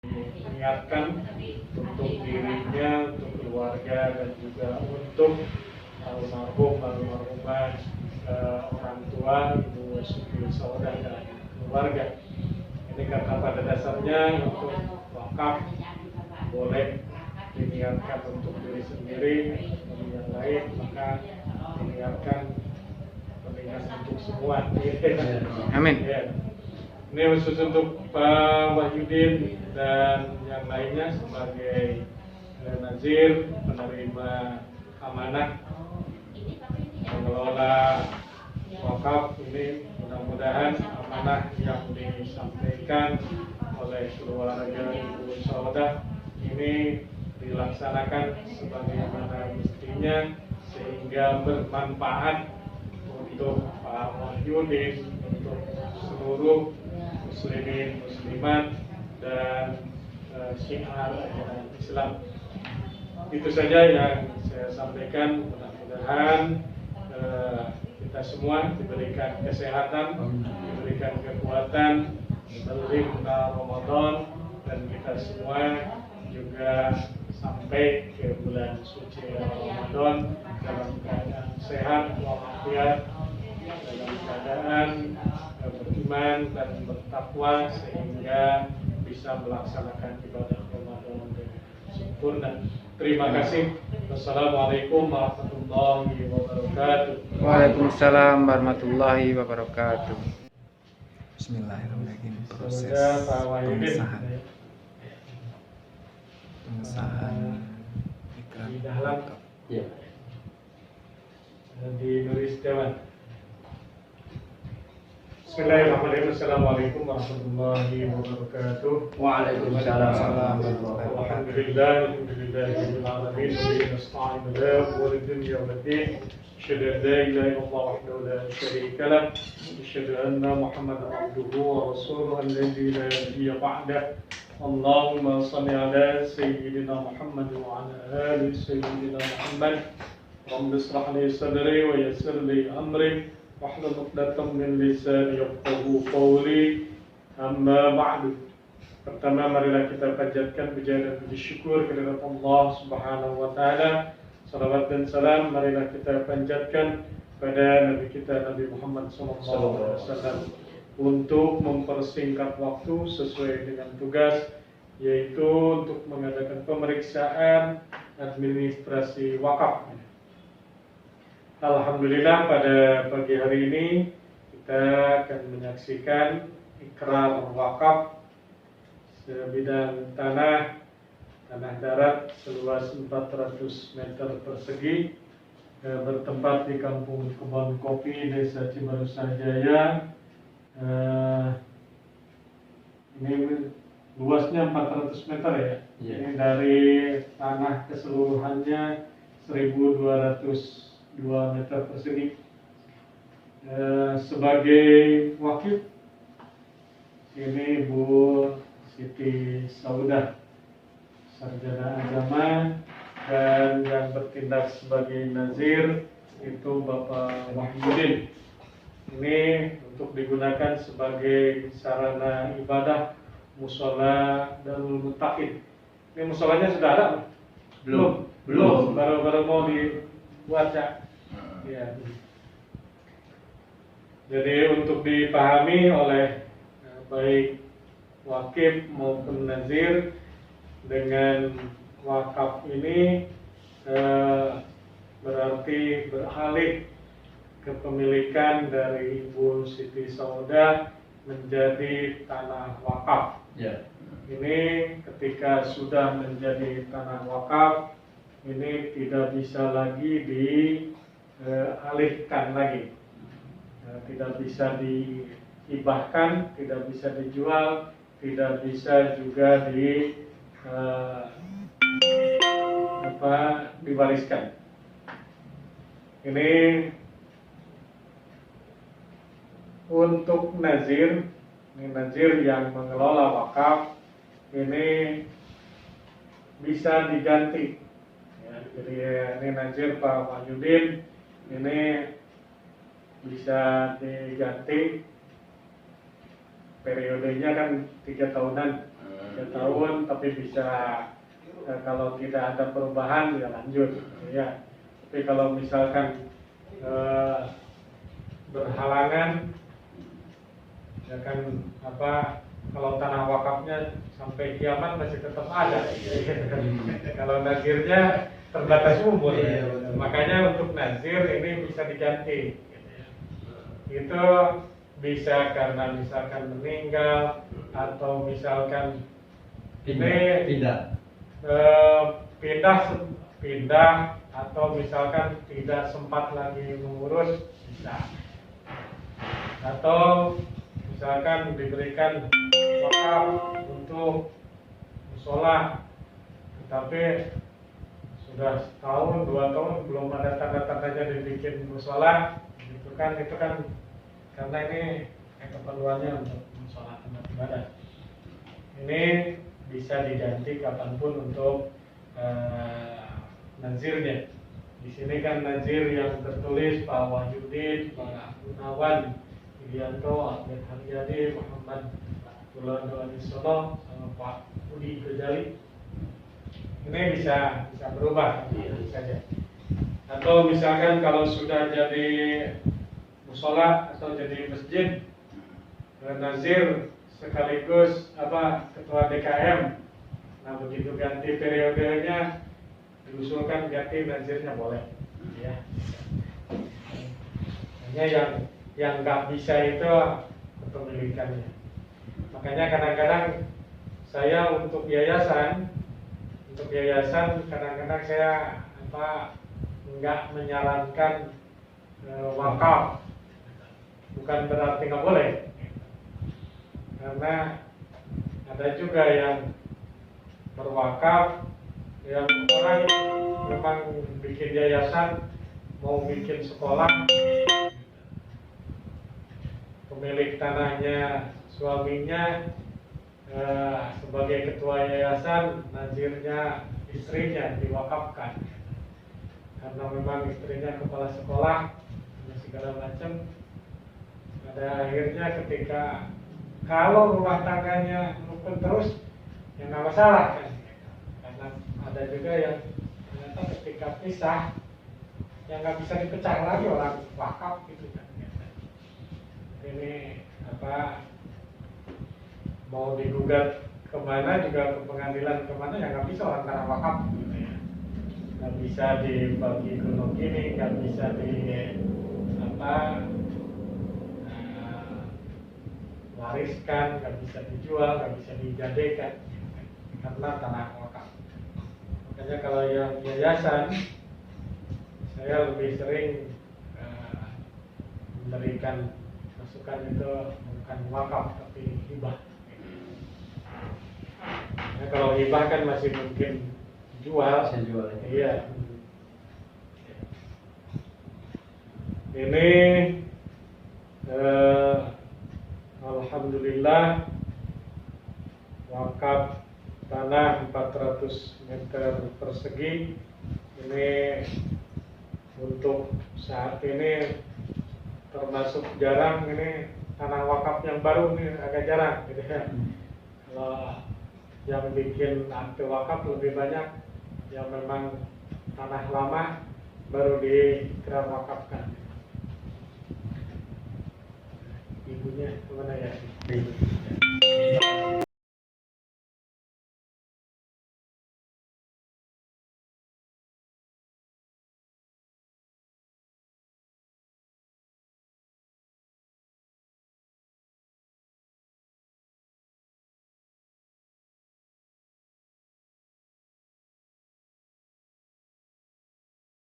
Mengingatkan untuk dirinya, untuk keluarga, dan juga untuk almarhumah, orang tua, ibu Siti Saudah dan keluarga. Ini karena pada dasarnya untuk wakaf boleh diniatkan untuk diri sendiri, dan yang lain maka diniatkan mengingat untuk semua. Amin. Ya. Ini khusus untuk Pak Wahyudin dan yang lainnya sebagai nazir penerima amanah mengelola wakaf ini. Mudah-mudahan amanah yang disampaikan oleh keluarga Ibu Saudah ini dilaksanakan sebagaimana mestinya sehingga bermanfaat untuk Pak Wahyudin, untuk seluruh muslimin, muslimat, dan syiar ajaran Islam. Itu saja yang saya sampaikan. Mudah-mudahan kita semua diberikan kesehatan, diberikan kekuatan, lebih Ramadan, dan kita semua juga sampai ke bulan suci Ramadan dalam keadaan sehat walafiat, dalam keadaan beriman dan bertakwa sehingga bisa melaksanakan ibadah Ramadan dengan sempurna. Terima kasih. Wassalamualaikum warahmatullahi wabarakatuh. Waalaikumsalam warahmatullahi wabarakatuh. Bismillahirrahmanirrahim. Proses pengesahan ikrar di dalam ya. Di Nuris Dewan. Bismillahirrahmanirrahim. Assalamualaikum warahmatullahi wabarakatuh. Waalaikumsalam warahmatullahi wabarakatuh. Alhamdulillahirabbil alamin wa bihi nasta'in ala umuri dunya waddin. Asyhadu an la ilaha illallah wahdahu la syarika lah. Asyhadu anna Muhammadan abduhu wa rasuluhu alladzi la nabiyya ba'dah. Allahumma shalli ala sayyidina Muhammad wa ala ali sayyidina Muhammad. Rabbi ishrah li sadri wa yassir li amri wahlul 'uqdatam min lisani yafqahu qawli. Amma ba'du. Pertama, marilah kita panjatkan puja dan puji syukur kepada Allah Subhanahu wa taala. Salawat dan salam marilah kita panjatkan pada Nabi kita Nabi Muhammad SAW untuk mempersingkat waktu sesuai dengan tugas, yaitu untuk mengadakan pemeriksaan administrasi wakaf. Alhamdulillah, pada pagi hari ini kita akan menyaksikan ikrar wakaf sebidang tanah darat seluas 400 meter persegi, bertempat di Kampung Kebon Kopi, Desa Cibarusah Jaya. Ini luasnya 400 meter ya. Ini dari tanah keseluruhannya 1.202 meter persegi. Sebagai wakil ini Bu Siti Saudah, sarjana agama, dan yang bertindak sebagai nazir itu Bapak Wahyudin. Ini untuk digunakan sebagai sarana ibadah musola Darul Muttaqin. Ini musolanya sudah ada? Belum. Baru mau dibuat ya. Ya. Jadi untuk dipahami oleh baik wakif maupun nazir, dengan wakaf ini berarti beralih kepemilikan dari Ibu Siti Saudah menjadi tanah wakaf. Ini ketika sudah menjadi tanah wakaf, ini tidak bisa lagi dialihkan lagi, tidak bisa dihibahkan, tidak bisa dijual, tidak bisa juga diwariskan. Ini untuk nazir, ini nazir yang mengelola wakaf, ini bisa diganti. Ya, jadi ini nazir Pak Wahyudin, ini bisa diganti, periodenya kan 3 tahunan. 3 tahun, tapi bisa kalau tidak ada perubahan ya lanjut, ya. Tapi kalau misalkan berhalangan, ya kan kalau tanah wakafnya sampai kiamat masih tetap ada. Kalau nazirnya terbatas umur, makanya untuk nazir ini bisa diganti. Itu bisa karena misalkan meninggal atau misalkan pindah atau misalkan tidak sempat lagi mengurus, bisa. Atau misalkan diberikan wakaf untuk musola, tetapi sudah setahun 2 tahun belum ada tanda-tandanya dibikin musola, itu kan karena ini keperluannya untuk musola tempat ibadah. Ini bisa diganti kapanpun untuk nazirnya. Di sini kan nazir yang tertulis Pak Wahyudin, Pak Gunawan, Irianto, Ahmed Haryadi, Muhammad Abdullah Anisono, sama Pak Budi Gojali. Ini bisa berubah saja. Atau misalkan kalau sudah jadi musola atau jadi masjid, nazir sekaligus ketua DKM. Nah, begitu ganti periodenya diusulkan ganti nazirnya boleh, ya. Hanya yang nggak bisa itu kepemilikannya. Makanya kadang-kadang saya untuk yayasan kadang-kadang saya nggak menyarankan wakaf. Bukan berarti nggak boleh, karena ada juga yang berwakaf, yang orang memang bikin yayasan, mau bikin sekolah, pemilik tanahnya suaminya sebagai ketua yayasan, nazirnya istrinya diwakafkan, karena memang istrinya kepala sekolah dan segala macam. Pada akhirnya ketika kalau rumah tangganya rukun terus, ya nggak masalah kan. Karena ada juga yang ternyata ketika pisah, yang nggak bisa dipecah lagi orang wakaf gitu kan. Ini mau digugat kemana juga, ke pengadilan kemana, ya nggak bisa orang tanah wakaf gitu ya. Nggak bisa dibagi gunung gini, nggak bisa wariskan, nggak bisa dijual, nggak bisa digadekan, karena tanah wakaf. Makanya kalau yang yayasan, saya lebih sering memberikan masukan itu bukan wakaf tapi hibah. Nah, kalau hibah kan masih mungkin jual. Iya. Ini alhamdulillah wakaf tanah 400 meter persegi. Ini untuk saat ini termasuk jarang, ini tanah wakaf yang baru, ini agak jarang gitu ya. Kalau yang bikin akte wakaf lebih banyak yang memang tanah lama baru dikira wakafkan. Ibunya kemana ya?